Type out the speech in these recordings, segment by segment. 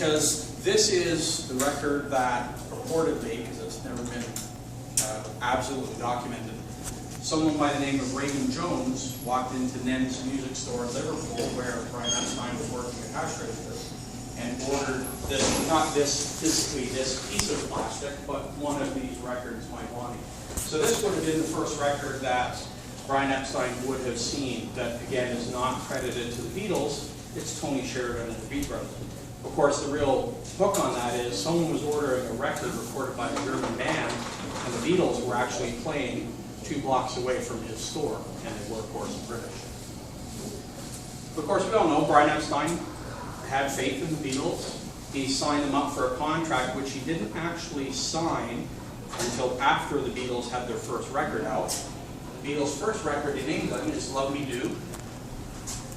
because this is the record that purportedly, because it's never been absolutely documented, someone by the name of Raymond Jones walked into Nen's music store in Liverpool, where Brian Epstein was working at hash register, and ordered this, not this physically, this piece of plastic, but one of these records, My Bonnie. So this would have been the first record that Brian Epstein would have seen that, again, is not credited to the Beatles. It's Tony Sheridan and the Beat Brothers. Of course, the real hook on that is someone was ordering a record recorded by a German band, and the Beatles were actually playing 2 blocks away from his store, and they were, of course, British. Of course, we all know Brian Epstein had faith in the Beatles. He signed them up for a contract which he didn't actually sign until after the Beatles had their first record out. The Beatles' first record in England is Love Me Do,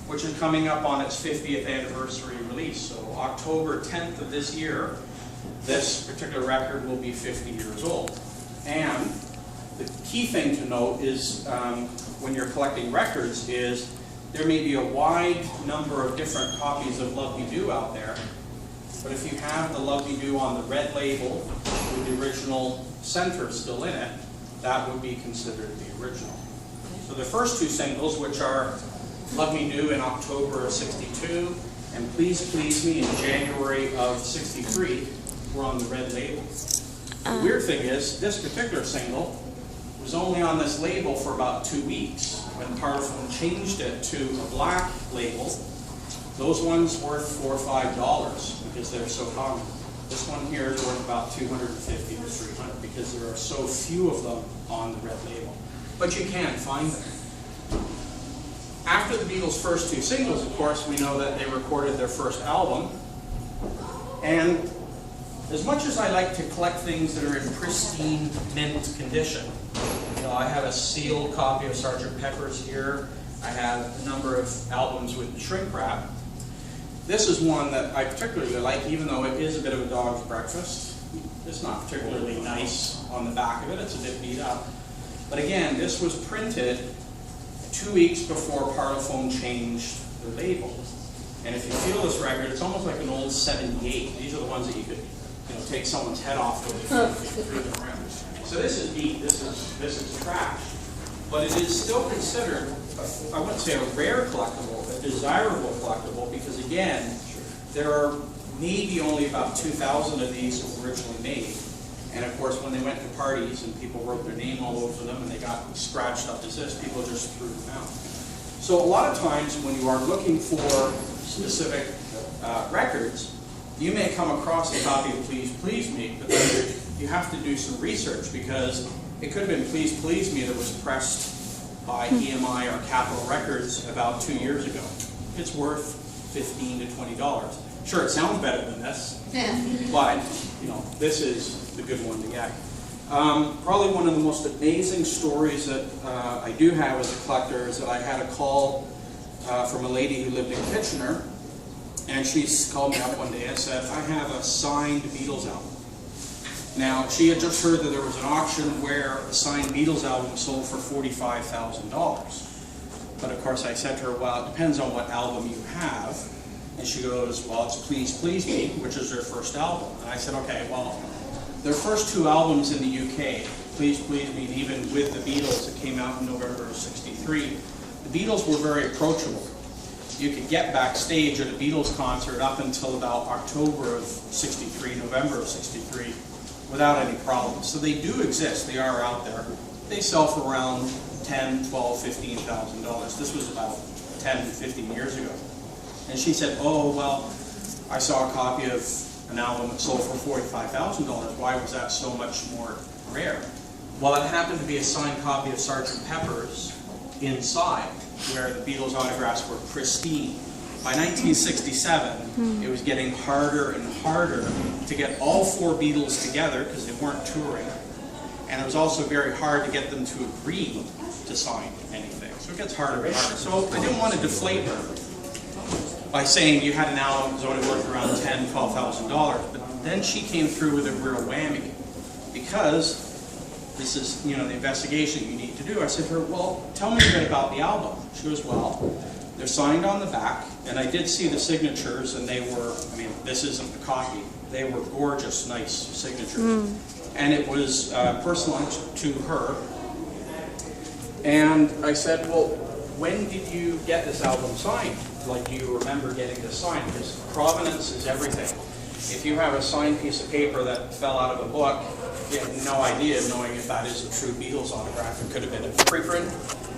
which is coming up on its 50th anniversary release. So October 10th of this year, this particular record will be 50 years old. And the key thing to note is when you're collecting records is there may be a wide number of different copies of Love Me Do out there, but if you have the Love Me Do on the red label with the original center still in it, that would be considered the original. So the first 2 singles, which are Love Me Do in October of '62 and Please Please Me in January of '63, were on the red label. The weird thing is, this particular single was only on this label for about 2 weeks. When Parlophone changed it to a black label, those ones worth $4 or $5 because they're so common. This one here is worth about $250 to $300 because there are so few of them on the red label. But you can find them. After the Beatles' first 2 singles, of course, we know that they recorded their first album. And as much as I like to collect things that are in pristine mint condition, you know, I have a sealed copy of Sgt. Pepper's here. I have a number of albums with shrink wrap. This is one that I particularly like, even though it is a bit of a dog's breakfast. It's not particularly nice on the back of it. It's a bit beat up. But again, this was printed 2 weeks before Parlophone changed the label. And if you feel this record, it's almost like an old 78. These are the ones that you could, take someone's head off with through the rim. So this is beat. This is trash. But it is still considered, I wouldn't say a rare collectible, a desirable collectible, because again, there are maybe only about 2,000 of these that were originally made. And of course, when they went to parties and people wrote their name all over them and they got scratched up as this, people just threw them out. So a lot of times when you are looking for specific records, you may come across a copy of Please Please Me, but then you have to do some research because it could have been Please Please Me that was pressed by EMI or Capitol Records about 2 years ago. It's worth $15 to $20. Sure, it sounds better than this, but this is the good one to get. Probably one of the most amazing stories that I do have as a collector is that I had a call from a lady who lived in Kitchener, and she called me up one day and said, I have a signed Beatles album. Now, she had just heard that there was an auction where a signed Beatles album sold for $45,000. But of course I said to her, well, it depends on what album you have. And she goes, well, it's Please Please Me, which is their first album. And I said, okay, well, their first 2 albums in the UK, Please Please Me, and even with the Beatles, that came out in November of '63, the Beatles were very approachable. You could get backstage at a Beatles concert up until about October of '63, November of '63, without any problems. So they do exist, they are out there. They sell for around $10,000, $12,000, $15,000. This was about 10, 15 years ago. And she said, oh, well, I saw a copy of an album that sold for $45,000. Why was that so much more rare? Well, it happened to be a signed copy of Sgt. Pepper's inside, where the Beatles autographs were pristine. By 1967, it was getting harder and harder to get all 4 Beatles together because they weren't touring. And it was also very hard to get them to agree to sign anything. So it gets harder and harder. So I didn't want to deflate her by saying you had an album that was only worth around $10,000, $12,000. But then she came through with a real whammy. Because this is, the investigation you need to do. I said to her, well, tell me a bit about the album. She goes, well, They're signed on the back, and I did see the signatures, and they were, I mean, this isn't the copy. They were gorgeous, nice signatures. And it was personalized to her. And I said, well, when did you get this album signed? Like, do you remember getting this signed? Because provenance is everything. If you have a signed piece of paper that fell out of a book, you have no idea knowing if that is a true Beatles autograph. It could have been a preprint.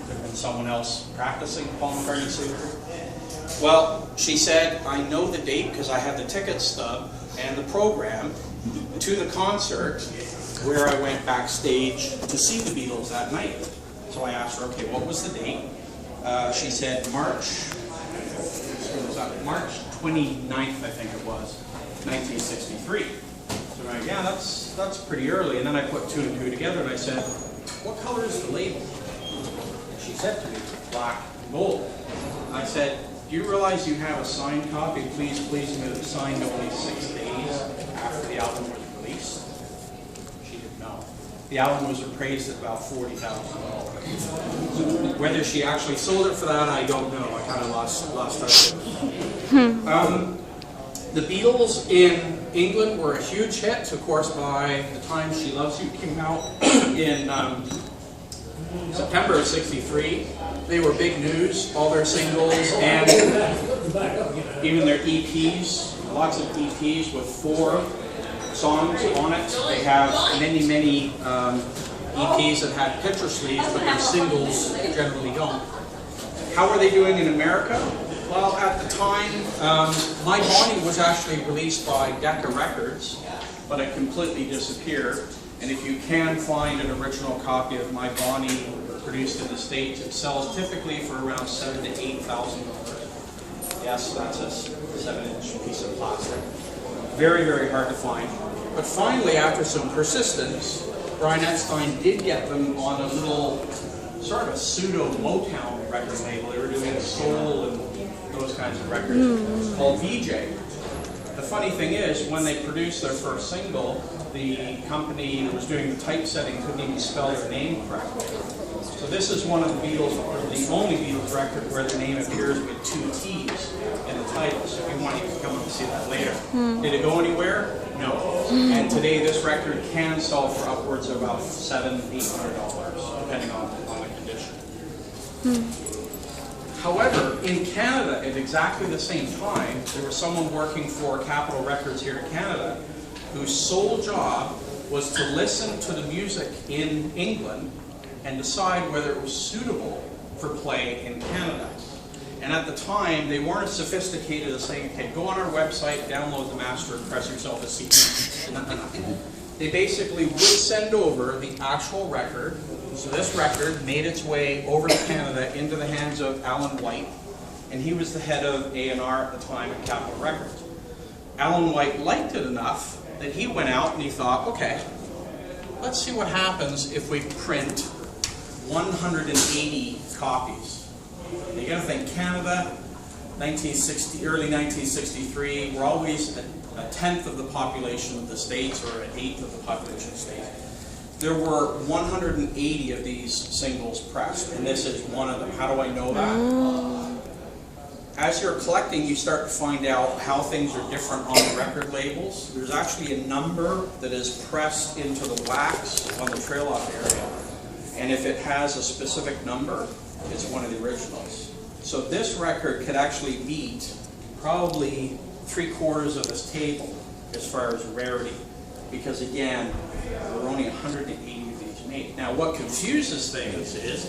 Could have been someone else practicing Paul McCartney's signature. Well, she said, I know the date because I have the ticket stub and the program to the concert where I went backstage to see the Beatles that night. So I asked her, okay, what was the date? She said March 29th, I think it was, 1963. So I'm like, yeah, that's pretty early. And then I put 2 and 2 together and I said, what color is the label? She said to me, black and gold. I said, do you realize you have a signed copy? Please, please, and it was signed only 6 days after the album was released. She didn't know. The album was appraised at about $40,000. Whether she actually sold it for that, I don't know. I kind of lost touch with it. The Beatles in England were a huge hit. Of course, by the time She Loves You came out in September of '63, they were big news. All their singles and even their EPs, lots of EPs with 4 songs on it. They have many, many EPs that had picture sleeves, but their singles generally don't. How are they doing in America? Well, at the time, My Bonnie was actually released by Decca Records, but it completely disappeared. And if you can find an original copy of My Bonnie produced in the States, it sells typically for around $7,000 to $8,000. Yes, that's a 7-inch piece of plastic. Very, very hard to find. But finally, after some persistence, Brian Epstein did get them on a little, sort of a pseudo Motown record label. They were doing soul and those kinds of records, called VJ. The funny thing is, when they produced their first single, the company that was doing the typesetting couldn't even spell their name correctly. So this is one of the Beatles, or the only Beatles record where their name appears with 2 T's in the title. So if you want, you can come up and see that later. Did it go anywhere? No. And today this record can sell for upwards of about $700, $800, depending on the condition. However, in Canada, at exactly the same time, there was someone working for Capitol Records here in Canada whose sole job was to listen to the music in England and decide whether it was suitable for play in Canada. And at the time, they weren't as sophisticated as saying, okay, go on our website, download the master, and press yourself a CD. They basically would send over the actual record. So this record made its way over to Canada into the hands of Alan White, and he was the head of A&R at the time at Capitol Records. Alan White liked it enough that he went out and he thought, okay, let's see what happens if we print 180 copies. You gotta think, Canada, early 1963, we're always a 10th of the population of the States, or an 8th of the population of the States. There were 180 of these singles pressed, and this is one of them. How do I know that? As you're collecting, you start to find out how things are different on the record labels. There's actually a number that is pressed into the wax on the trail off area, and if it has a specific number, it's one of the originals. So this record could actually beat probably 3/4 of this table as far as rarity, because again, there were only 180 of these made. Now what confuses things is,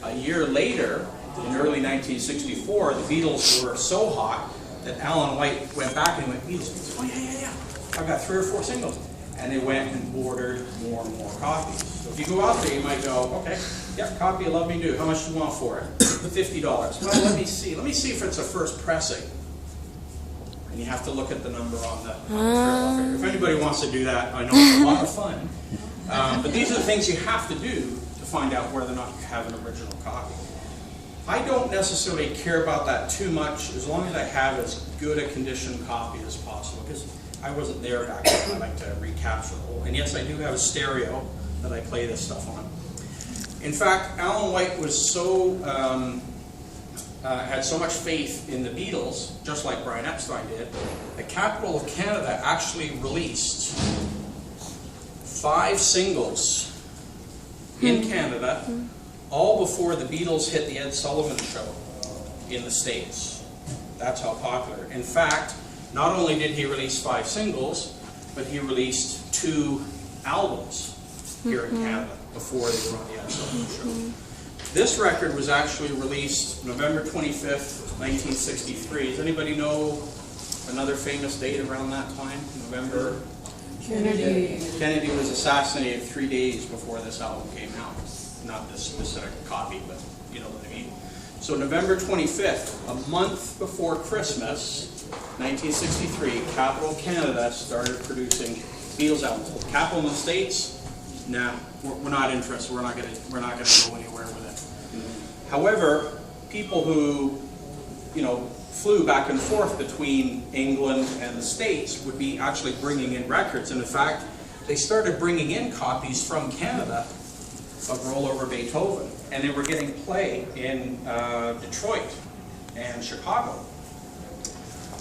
a year later, in early 1964, the Beatles were so hot that Alan White went back and went, Beatles, oh yeah, I've got 3 or 4 singles. And they went and ordered more and more copies. So if you go out there, you might go, okay, yeah, copy of Love Me Do. How much do you want for it? $50. Well, let me see if it's a first pressing. And you have to look at the number on the trail. If anybody wants to do that, I know it's a lot of fun. But these are the things you have to do to find out whether or not you have an original copy. I don't necessarily care about that too much, as long as I have as good a condition copy as possible, because I wasn't there back then. I like to recapture the whole. And yes, I do have a stereo that I play this stuff on. In fact, Alan White was so had so much faith in the Beatles, just like Brian Epstein did, the Capitol of Canada actually released 5 singles in Canada, all before the Beatles hit the Ed Sullivan Show in the States. That's how popular. In fact, not only did he release 5 singles, but he released 2 albums here in Canada before they were on the Ed Sullivan Show. This record was actually released November 25th, 1963. Does anybody know another famous date around that time? November? Kennedy was assassinated 3 days before this album came out. Not this specific copy, but you know what I mean. So November 25th, a month before Christmas, 1963, Capitol Canada started producing Beatles albums. Capitol in the States, nah, we're not interested. We're not gonna go anywhere with it. However, people who, you know, flew back and forth between England and the States would be actually bringing in records. And in fact, they started bringing in copies from Canada of Roll Over Beethoven, and they were getting play in Detroit and Chicago.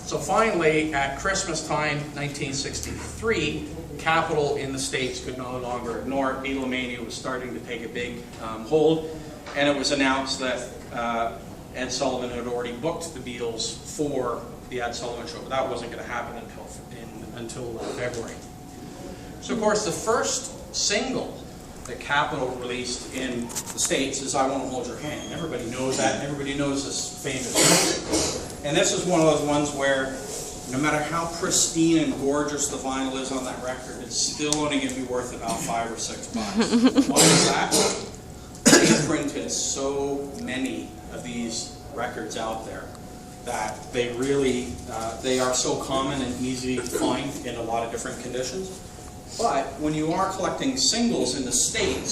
So finally, at Christmas time, 1963, Capitol in the States could no longer ignore it. Beatlemania was starting to take a big hold, and it was announced that Ed Sullivan had already booked the Beatles for the Ed Sullivan Show, but that wasn't going to happen until February. So of course, the first single that Capitol released in the States is I Won't Hold Your Hand. Everybody knows that, and everybody knows this famous music. And this is one of those ones where no matter how pristine and gorgeous the vinyl is on that record, it's still only going to be worth about $5 or $6. Why is that? They printed so many of these records out there that they really, they are so common and easy to find in a lot of different conditions. But when you are collecting singles in the States,